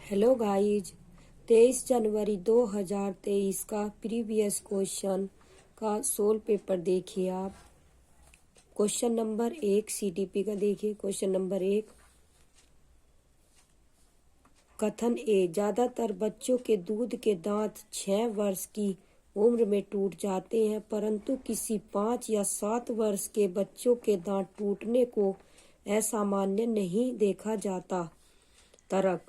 Hello guys, 23 जनवरी 2023 का previous question का soul paper देखिए आप। क्वेश्चन नंबर 1 सीटीपी का देखिए। क्वेश्चन नंबर 1, कथन ए, ज्यादातर बच्चों के दूध के दांत 6 वर्ष की उम्र में टूट जाते हैं, परंतु किसी 5 या 7 वर्ष के बच्चों के दांत टूटने को असामान्य नहीं देखा जाता। तर्क,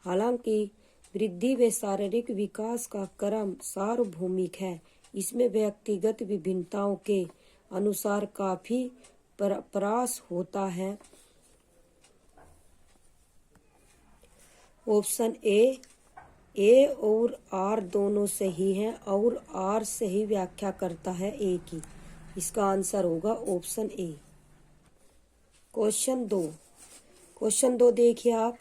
हालांकि वृद्धि व शारीरिक विकास का क्रम सार्वभौमिक है, इसमें व्यक्तिगत विभिन्नताओं के अनुसार काफी प्रयास होता है। ऑप्शन ए और आर दोनों सही हैं और आर सही व्याख्या करता है ए की। इसका आंसर होगा ऑप्शन ए। क्वेश्चन दो देखिए आप।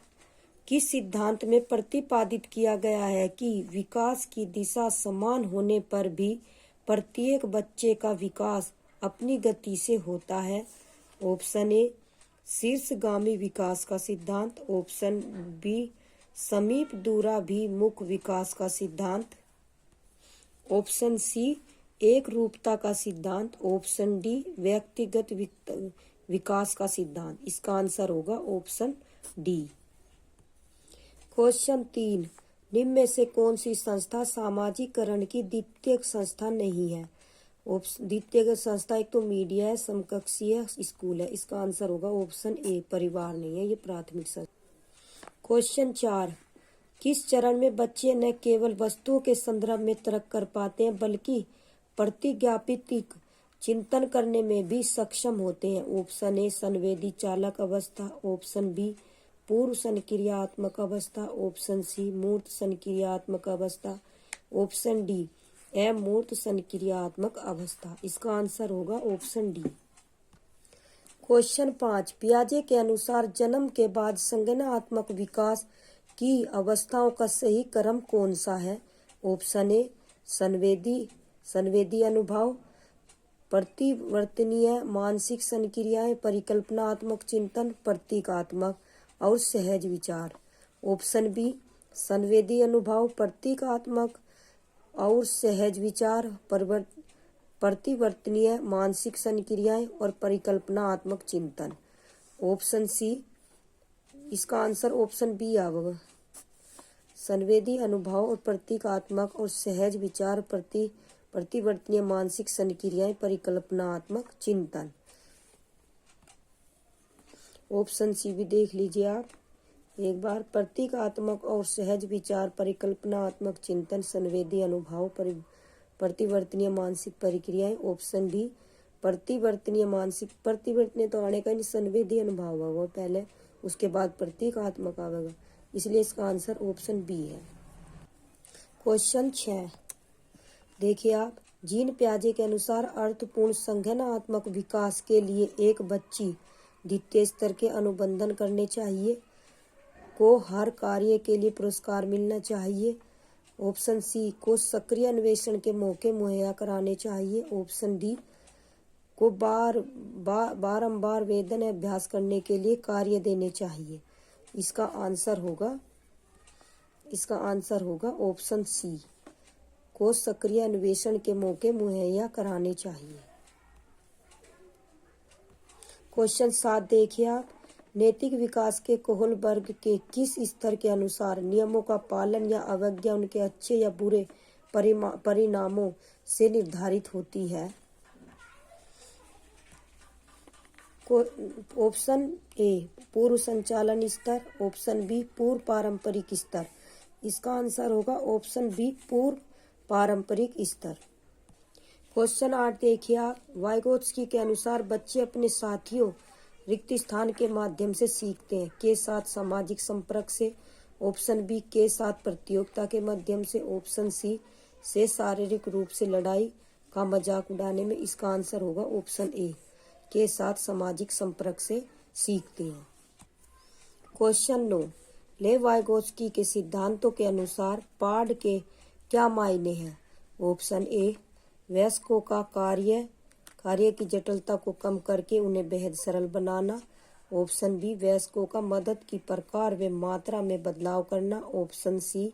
किस सिद्धांत में प्रतिपादित किया गया है कि विकास की दिशा समान होने पर भी प्रत्येक बच्चे का विकास अपनी गति से होता है? ऑप्शन ए, शीर्षगामी विकास का सिद्धांत। ऑप्शन बी, समीप दूराभिमुख विकास का सिद्धांत। ऑप्शन सी, एक रूपता का सिद्धांत। ऑप्शन डी, व्यक्तिगत विकास का सिद्धांत। इसका आंसर होगा ऑप्शन डी। क्वेश्चन 3, निम्न में से कौन सी संस्था सामाजिकरण की द्वितीयक संस्था नहीं है? द्वितीयक संस्था एक तो मीडिया है, समकक्षीय स्कूल है। इसका आंसर होगा ऑप्शन ए, परिवार नहीं है, ये प्राथमिक संस्था। क्वेश्चन 4, किस चरण में बच्चे न केवल वस्तुओं के संदर्भ में तर्क कर पाते हैं बल्कि प्रतिज्ञापित चिंतन करने में भी सक्षम होते हैं? ऑप्शन ए, संवेदी चालक अवस्था। ऑप्शन बी, पूर्व संक्रियात्मक अवस्था। ऑप्शन सी, मूर्त संक्रियात्मक अवस्था। ऑप्शन डी, अमूर्त संक्रियात्मक अवस्था। इसका आंसर होगा ऑप्शन डी। क्वेश्चन 5, पियाजे के अनुसार जन्म के बाद संज्ञानात्मक विकास की अवस्थाओं का सही क्रम कौन सा है? ऑप्शन ए, संवेदी अनुभव, प्रतिवर्तनीय मानसिक संक्रियाएं, परिकल्पनात्मक चिंतन, प्रतीकात्मक और सहज विचार। ऑप्शन बी, संवेदी अनुभव, प्रतीकात्मक और सहज विचार, प्रतिवर्तनीय मानसिक संक्रियाएं और परिकल्पनात्मक चिंतन। ऑप्शन सी, इसका आंसर ऑप्शन बी आवेगा। संवेदी अनुभव और प्रतीकात्मक और सहज विचार, प्रतिवर्तनीय मानसिक संक्रियाएं, परिकल्पनात्मक चिंतन। ऑप्शन सी भी देख लीजिए आप एक बार। प्रतीकात्मक और सहज विचार, परिकल्पनात्मक चिंतन, संवेदी अनुभव, प्रतिवर्तनीय मानसिक प्रक्रियाएं। ऑप्शन डी, प्रतिवर्तनीय तो आने का नहीं, संवेदी अनुभव होगा पहले, उसके बाद प्रतीकात्मक आवेगा, इसलिए इसका आंसर ऑप्शन बी है। क्वेश्चन 6 देखिए आप। जीन पियाजे के अनुसार अर्थपूर्ण संज्ञानात्मक विकास के लिए एक बच्ची द्वितीय स्तर के अनुबंधन करने चाहिए, को हर कार्य के लिए पुरस्कार मिलना चाहिए। ऑप्शन सी, को सक्रिय अन्वेषण के मौके मुहैया कराने चाहिए। ऑप्शन डी, को बारंबार वेदन अभ्यास करने के लिए कार्य देने चाहिए। इसका आंसर होगा ऑप्शन सी, को सक्रिय अन्वेषण के मौके मुहैया कराने चाहिए। क्वेश्चन 7 देखिए आप। नैतिक विकास के कोहलबर्ग के किस स्तर के अनुसार नियमों का पालन या अवज्ञा उनके अच्छे या बुरे परिणामों से निर्धारित होती है? ऑप्शन ए, पूर्व संचालन स्तर। ऑप्शन बी, पूर्व पारंपरिक स्तर। इसका आंसर होगा ऑप्शन बी, पूर्व पारंपरिक स्तर। क्वेश्चन 8 देखिए आप। वाइगोत्स्की के अनुसार बच्चे अपने साथियों रिक्त स्थान के माध्यम से सीखते हैं, के साथ सामाजिक संपर्क से। ऑप्शन बी, के साथ प्रतियोगिता के माध्यम से। ऑप्शन सी, से शारीरिक रूप से लड़ाई का मजाक उड़ाने में। इसका आंसर होगा ऑप्शन ए, के साथ सामाजिक संपर्क से सीखते हैं। क्वेश्चन 9, लेव वाइगोत्स्की के सिद्धांतों के अनुसार पाठ के क्या मायने हैं? ऑप्शन ए, वयस्कों का कार्य की जटिलता को कम करके उन्हें बेहद सरल बनाना। ऑप्शन बी वयस्कों का मदद की प्रकार व मात्रा में बदलाव करना। ऑप्शन सी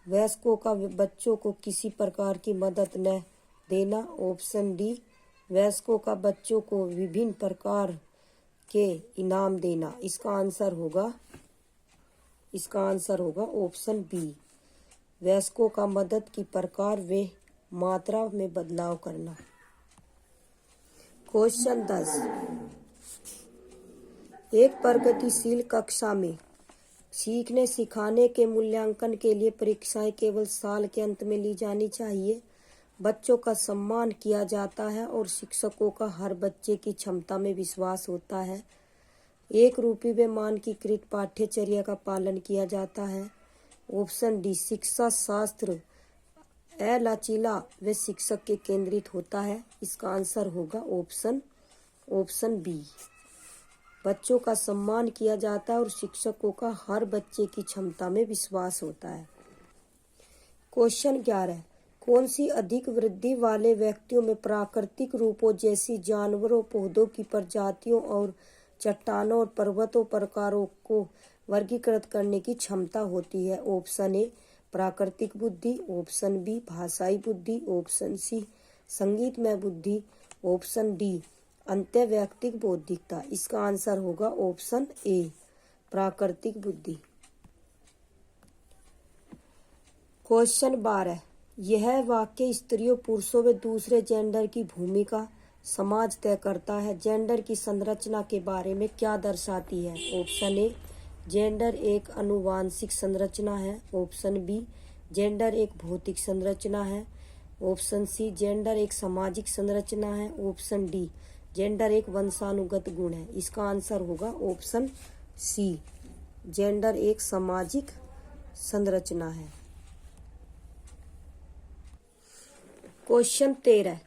वयस्कों का बच्चों को किसी प्रकार की मदद न देना। ऑप्शन डी वयस्कों का बच्चों को विभिन्न प्रकार के इनाम देना। इसका आंसर होगा ऑप्शन बी वयस्कों का मदद की प्रकार व मात्रा में बदलाव करना। क्वेश्चन 10, एक प्रगतिशील कक्षा में सीखने सिखाने के मूल्यांकन के लिए परीक्षाएं केवल साल के अंत में ली जानी चाहिए। बच्चों का सम्मान किया जाता है और शिक्षकों का हर बच्चे की क्षमता में विश्वास होता है। एक रूपी व मानकीकृत पाठ्यचर्या का पालन किया जाता है। ऑप्शन डी शिक्षा शास्त्र लचीला व शिक्षक के केंद्रित होता है। इसका आंसर होगा ऑप्शन बी बच्चों का सम्मान किया जाता है और शिक्षकों का हर बच्चे की क्षमता में विश्वास होता है। क्वेश्चन 11, कौन सी अधिक वृद्धि वाले व्यक्तियों में प्राकृतिक रूपों जैसी जानवरों, पौधों की प्रजातियों और चट्टानों और पर्वतों प्रकारों को वर्गीकृत करने की क्षमता होती है। ऑप्शन ए प्राकृतिक बुद्धि, ऑप्शन बी भाषाई बुद्धि, ऑप्शन सी संगीतमय बुद्धि, ऑप्शन डी अंतर्वैयक्तिक बौद्धिकता। इसका आंसर होगा ऑप्शन ए प्राकृतिक बुद्धि। क्वेश्चन 12, यह वाक्य स्त्रियों, पुरुषों व दूसरे जेंडर की भूमिका समाज तय करता है जेंडर की संरचना के बारे में क्या दर्शाती है। ऑप्शन ए जेंडर एक आनुवांशिक संरचना है। ऑप्शन बी जेंडर एक भौतिक संरचना है। ऑप्शन सी जेंडर एक सामाजिक संरचना है। ऑप्शन डी जेंडर एक वंशानुगत गुण है। इसका आंसर होगा ऑप्शन सी जेंडर एक सामाजिक संरचना है। क्वेश्चन 13,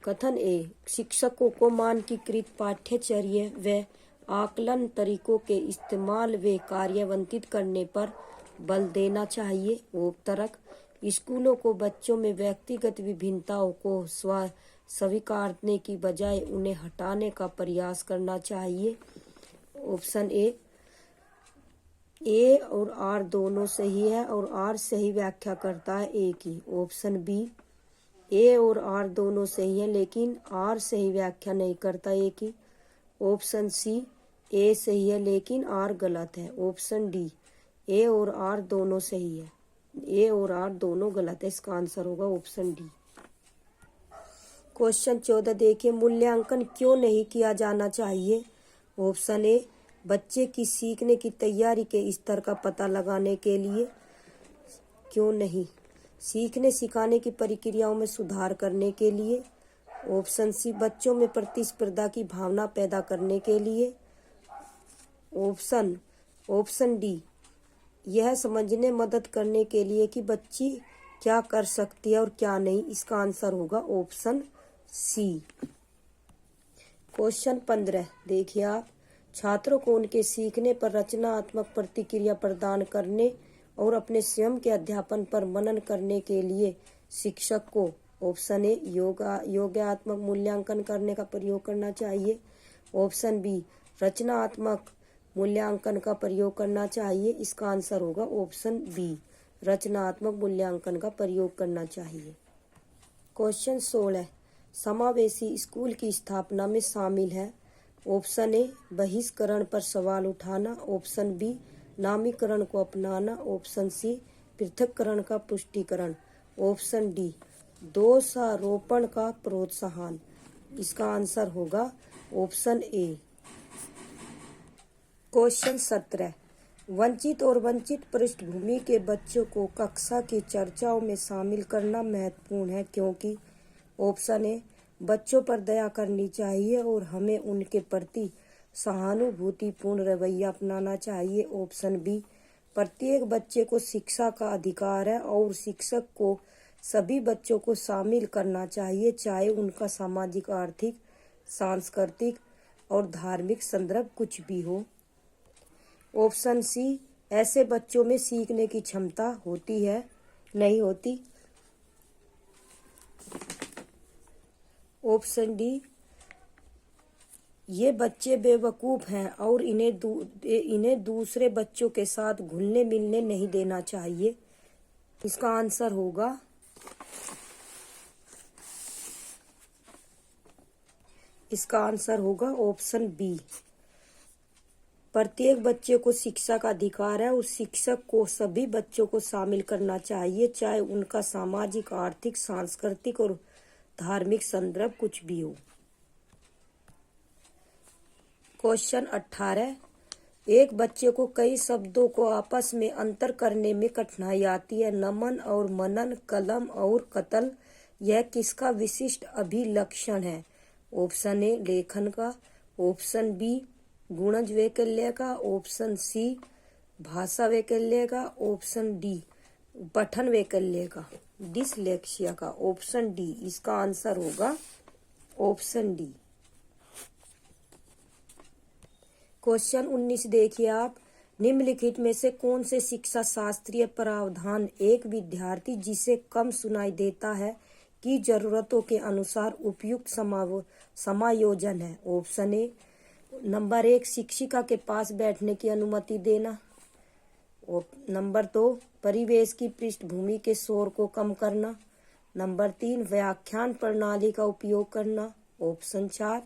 कथन ए शिक्षकों को मानकीकृत पाठ्यचर्या व आकलन तरीकों के इस्तेमाल व कार्यान्वित करने पर बल देना चाहिए। उपतरक स्कूलों को बच्चों में व्यक्तिगत विभिन्नताओं को स्वीकारने की बजाय उन्हें हटाने का प्रयास करना चाहिए। ऑप्शन ए और आर दोनों सही है और आर सही व्याख्या करता है ए की। ऑप्शन बी ए और आर दोनों सही है लेकिन आर सही व्याख्या नहीं करता ए की। ऑप्शन सी ए सही है लेकिन आर गलत है। ऑप्शन डी ए और आर दोनों सही है, ए और आर दोनों गलत है। इसका आंसर होगा ऑप्शन डी। क्वेश्चन 14 देखिए, मूल्यांकन क्यों नहीं किया जाना चाहिए। ऑप्शन ए बच्चे की सीखने की तैयारी के स्तर का पता लगाने के लिए। क्यों नहीं, सीखने सिखाने की प्रक्रियाओं में सुधार करने के लिए। ऑप्शन सी बच्चों में प्रतिस्पर्धा की भावना पैदा करने के लिए। ऑप्शन डी यह समझने मदद करने के लिए कि बच्ची क्या कर सकती है और क्या नहीं। इसका आंसर होगा ऑप्शन सी। क्वेश्चन 15 देखिए आप, छात्रों को उनके सीखने पर रचनात्मक प्रतिक्रिया प्रदान करने और अपने स्वयं के अध्यापन पर मनन करने के लिए शिक्षक को ऑप्शन ए योगात्मक मूल्यांकन करने का प्रयोग करना चाहिए। ऑप्शन बी रचनात्मक मूल्यांकन का प्रयोग करना चाहिए। इसका आंसर होगा ऑप्शन बी रचनात्मक मूल्यांकन का प्रयोग करना चाहिए। क्वेश्चन 16 समावेशी स्कूल की स्थापना में शामिल है। ऑप्शन ए बहिष्करण पर सवाल उठाना। ऑप्शन बी नामीकरण को अपनाना। ऑप्शन सी पृथक्करण का पुष्टिकरण। ऑप्शन डी दोषारोपण का प्रोत्साहन। इसका आंसर होगा ऑप्शन ए। क्वेश्चन 17 वंचित और वंचित पृष्ठभूमि के बच्चों को कक्षा की चर्चाओं में शामिल करना महत्वपूर्ण है क्योंकि। ऑप्शन ए बच्चों पर दया करनी चाहिए और हमें उनके प्रति सहानुभूतिपूर्ण रवैया अपनाना चाहिए। ऑप्शन बी प्रत्येक बच्चे को शिक्षा का अधिकार है और शिक्षक को सभी बच्चों को शामिल करना चाहिए चाहे उनका सामाजिक, आर्थिक, सांस्कृतिक और धार्मिक संदर्भ कुछ भी हो। ऑप्शन सी ऐसे बच्चों में सीखने की क्षमता होती है, नहीं होती। ऑप्शन डी ये बच्चे बेवकूफ हैं और इन्हें दूसरे बच्चों के साथ घुलने मिलने नहीं देना चाहिए। इसका आंसर होगा ऑप्शन बी। प्रत्येक बच्चे को शिक्षा का अधिकार है और शिक्षक को सभी बच्चों को शामिल करना चाहिए, चाहे उनका सामाजिक, आर्थिक, सांस्कृतिक और धार्मिक संदर्भ कुछ भी हो। क्वेश्चन 18, एक बच्चे को कई शब्दों को आपस में अंतर करने में कठिनाई आती है। नमन और मनन, कलम और कत्ल, यह किसका विशिष्ट अभिलक्षण है? ऑप्शन ए लेखन का, ऑप्शन बी गुणज वैकल्य का, ऑप्शन सी भाषा वैकल्य का, ऑप्शन डी पठन वैकल्य का, डिसलेक्सिया का। ऑप्शन डी इसका आंसर होगा ऑप्शन डी। क्वेश्चन 19 देखिए आप, निम्नलिखित में से कौन से शिक्षा शास्त्रीय प्रावधान एक विद्यार्थी जिसे कम सुनाई देता है की जरूरतों के अनुसार उपयुक्त समायोजन है? ऑप्शन ए नंबर 1 शिक्षिका के पास बैठने की अनुमति देना, और नंबर 2 परिवेश की पृष्ठभूमि के शोर को कम करना, नंबर 3 व्याख्यान प्रणाली का उपयोग करना, ऑप्शन 4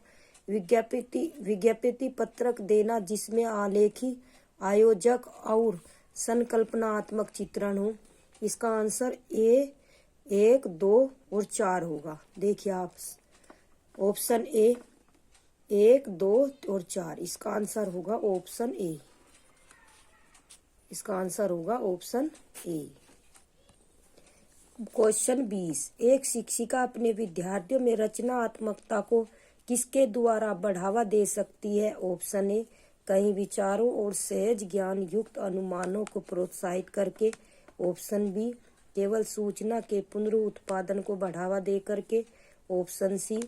विज्ञप्ति पत्रक देना जिसमें आलेखी, आयोजक और संकल्पनात्मक चित्रण हो। इसका आंसर ए 1, 2 और 4 होगा। देखिए आप ऑप्शन ए 1, 2 और 4, इसका आंसर होगा ऑप्शन ए। इसका आंसर होगा ऑप्शन ए। क्वेश्चन 20, एक शिक्षिका अपने विद्यार्थियों में रचनात्मकता को किसके द्वारा बढ़ावा दे सकती है? ऑप्शन ए कई विचारों और सहज ज्ञान युक्त अनुमानों को प्रोत्साहित करके, ऑप्शन बी केवल सूचना के पुनरुत्पादन को बढ़ावा दे करके, ऑप्शन सी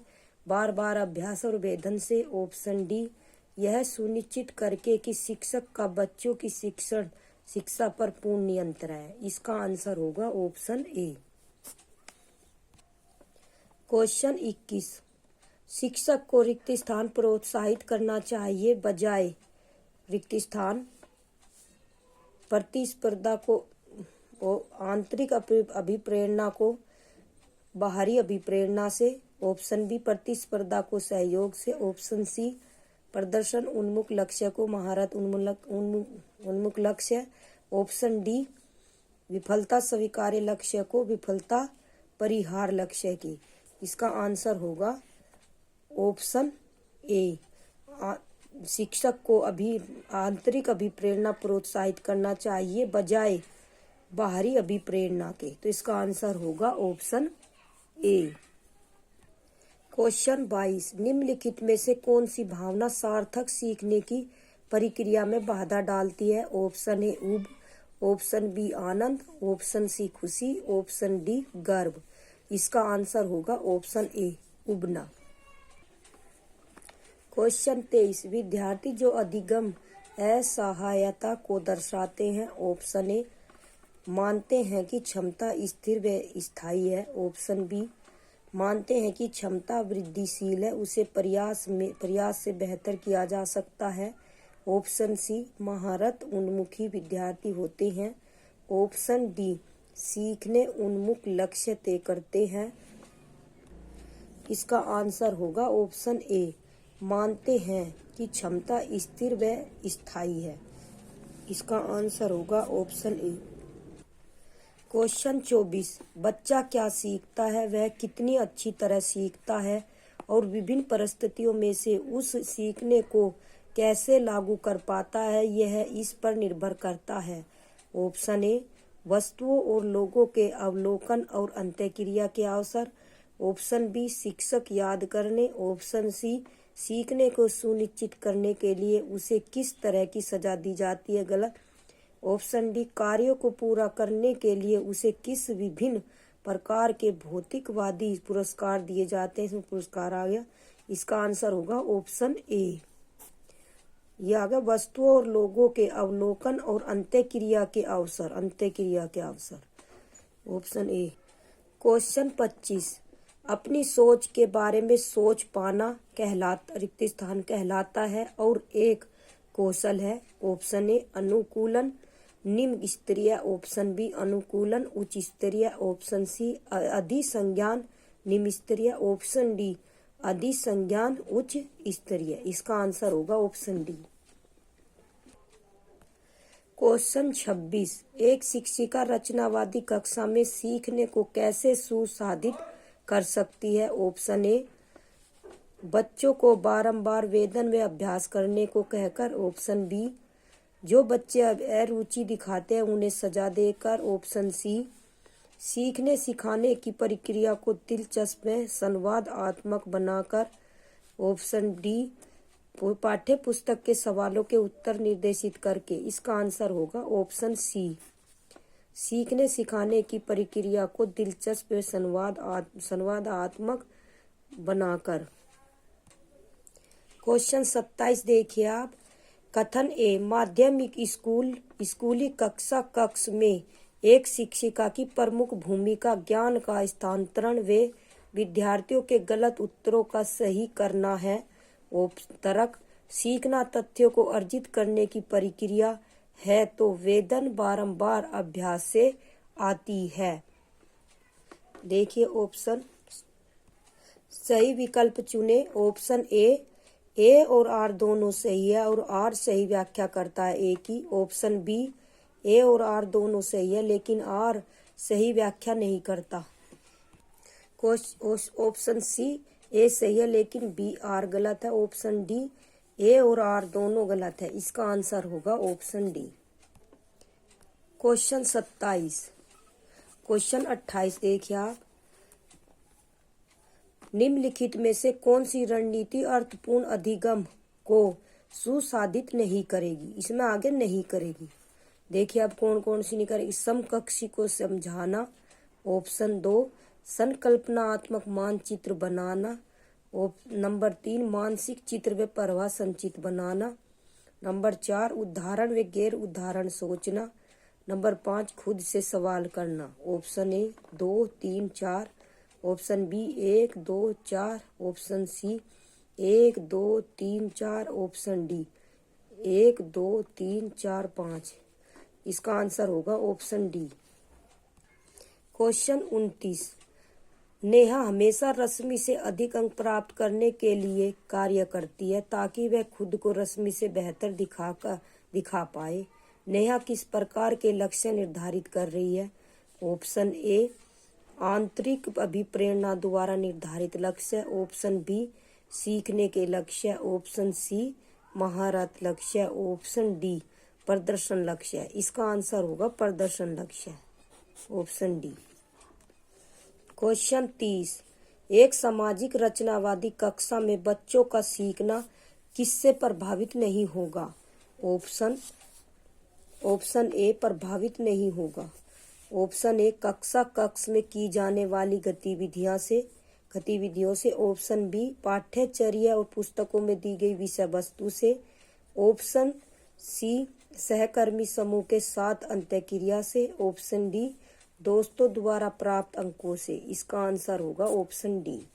बार बार अभ्यास और वेधन से, ऑप्शन डी यह सुनिश्चित करके कि शिक्षक का बच्चों की शिक्षा पर पूर्ण नियंत्रण है। इसका आंसर होगा ऑप्शन ए। क्वेश्चन 21, शिक्षक को रिक्त स्थान प्रोत्साहित करना चाहिए बजाय रिक्त स्थान प्रतिस्पर्धा को और आंतरिक अभिप्रेरणा को बाहरी अभिप्रेरणा से, ऑप्शन बी प्रतिस्पर्धा को सहयोग से, ऑप्शन सी प्रदर्शन उन्मुख लक्ष्य को महारत उन्मुख लक्ष्य, ऑप्शन डी विफलता स्वीकार्य लक्ष्य को विफलता परिहार लक्ष्य की। इसका आंसर होगा ऑप्शन ए। शिक्षक को आंतरिक अभिप्रेरणा प्रोत्साहित करना चाहिए बजाय बाहरी अभिप्रेरणा के, तो इसका आंसर होगा ऑप्शन ए। क्वेश्चन 22, निम्नलिखित में से कौन सी भावना सार्थक सीखने की प्रक्रिया में बाधा डालती है? ऑप्शन ए ऊब, ऑप्शन बी आनंद, ऑप्शन सी खुशी, ऑप्शन डी गर्व। इसका आंसर होगा ऑप्शन ए उबना। क्वेश्चन 23, विद्यार्थी जो अधिगम असहायता को दर्शाते हैं, ऑप्शन ए मानते हैं कि क्षमता स्थिर व स्थायी है, ऑप्शन बी मानते हैं कि क्षमता वृद्धिशील है, उसे प्रयास से बेहतर किया जा सकता है, ऑप्शन सी महारत उन्मुखी विद्यार्थी होते हैं, ऑप्शन डी सीखने उन्मुख लक्ष्य तय करते हैं। इसका आंसर होगा ऑप्शन ए मानते हैं कि क्षमता स्थिर व स्थायी है। इसका आंसर होगा ऑप्शन ए। क्वेश्चन 24, बच्चा क्या सीखता है, वह कितनी अच्छी तरह सीखता है और विभिन्न परिस्थितियों में से उस सीखने को कैसे लागू कर पाता है, यह इस पर निर्भर करता है। ऑप्शन ए वस्तुओं और लोगों के अवलोकन और अंतःक्रिया के अवसर, ऑप्शन बी शिक्षक याद करने, ऑप्शन सी सीखने को सुनिश्चित करने के लिए उसे किस तरह की सजा दी जाती है, गलत, ऑप्शन डी कार्यों को पूरा करने के लिए उसे किस विभिन्न प्रकार के भौतिकवादी पुरस्कार दिए जाते हैं, इसमें पुरस्कार आ गया। इसका आंसर होगा ऑप्शन ए। यह आ गया वस्तुओं और लोगों के अवलोकन और अंतःक्रिया के अवसर, ऑप्शन ए। क्वेश्चन 25, अपनी सोच के बारे में सोच पाना कहलाता रिक्त स्थान कहलाता है और एक कौशल है। ऑप्शन ए अनुकूलन निम्न स्तरीय, ऑप्शन बी अनुकूलन उच्च स्तरीय, ऑप्शन सी अधिसंज्ञान निम्न स्तरीय, ऑप्शन डी अधिसंज्ञान उच्च स्तरीय। इसका आंसर होगा ऑप्शन डी। क्वेश्चन 26, एक शिक्षिका रचनावादी कक्षा में सीखने को कैसे सुसाधित कर सकती है? ऑप्शन ए बच्चों को बारंबार वेदन व अभ्यास करने को कहकर, ऑप्शन बी जो बच्चे अरुचि दिखाते हैं उन्हें सजा देकर, ऑप्शन सी सीखने सिखाने की प्रक्रिया को दिलचस्प व संवादात्मक बनाकर, ऑप्शन डी पाठ्य पुस्तक के सवालों के उत्तर निर्देशित करके। इसका आंसर होगा ऑप्शन सी सीखने सिखाने की प्रक्रिया को दिलचस्प व संवादात्मक बनाकर। क्वेश्चन 27 देखिए आप। कथन ए माध्यमिक स्कूली कक्ष में एक शिक्षिका की प्रमुख भूमिका ज्ञान का हस्तांतरण व विद्यार्थियों के गलत उत्तरों का सही करना है। तर्क सीखना तथ्यों को अर्जित करने की प्रक्रिया है तो वेदन बारंबार अभ्यास से आती है। देखिए ऑप्शन सही विकल्प चुने। ऑप्शन ए और आर दोनों सही है और आर सही व्याख्या करता है ए की। ऑप्शन बी ए और आर दोनों सही है लेकिन आर सही व्याख्या नहीं करता। ऑप्शन सी ए सही है लेकिन बी आर गलत है। ऑप्शन डी ए और आर दोनों गलत है। इसका आंसर होगा ऑप्शन डी। क्वेश्चन 27। क्वेश्चन 28 देखिए आप। निम्नलिखित में से कौन सी रणनीति अर्थपूर्ण अधिगम को सुसाधित नहीं करेगी? इसमें आगे नहीं करेगी। देखिए अब कौन कौन सी नहीं करेगी। समकक्षी को समझाना, ऑप्शन 2 संकल्पनात्मक मानचित्र बनाना, नंबर 3 मानसिक चित्र व प्रवाह संचित बनाना, नंबर 4 उदाहरण व गैर उदाहरण सोचना, नंबर 5 खुद से सवाल करना। Option A 2, 3, 4, option B 1, 2, 4, option C 1, 2, 3, 4, option D 1, 2, 3, 4, 5। इसका आंसर होगा ऑप्शन डी। क्वेश्चन 29। नेहा हमेशा रश्मि से अधिक अंक प्राप्त करने के लिए कार्य करती है ताकि वह खुद को रश्मि से बेहतर दिखा पाए। नेहा किस प्रकार के लक्ष्य निर्धारित कर रही है? ऑप्शन ए आंतरिक अभिप्रेरणा द्वारा निर्धारित लक्ष्य, ऑप्शन बी सीखने के लक्ष्य, ऑप्शन सी महारत लक्ष्य, ऑप्शन डी प्रदर्शन लक्ष्य। इसका आंसर होगा प्रदर्शन लक्ष्य, ऑप्शन डी। क्वेश्चन 30। एक सामाजिक रचनावादी कक्षा में बच्चों का सीखना किससे प्रभावित नहीं होगा? ऑप्शन ए प्रभावित नहीं होगा, ऑप्शन ए कक्ष में की जाने वाली गतिविधियों से, ऑप्शन बी पाठ्यचर्या और पुस्तकों में दी गई विषय वस्तु से, ऑप्शन सी सहकर्मी समूह के साथ अंतःक्रिया से, ऑप्शन डी दोस्तों द्वारा प्राप्त अंकों से। इसका आंसर होगा ऑप्शन डी।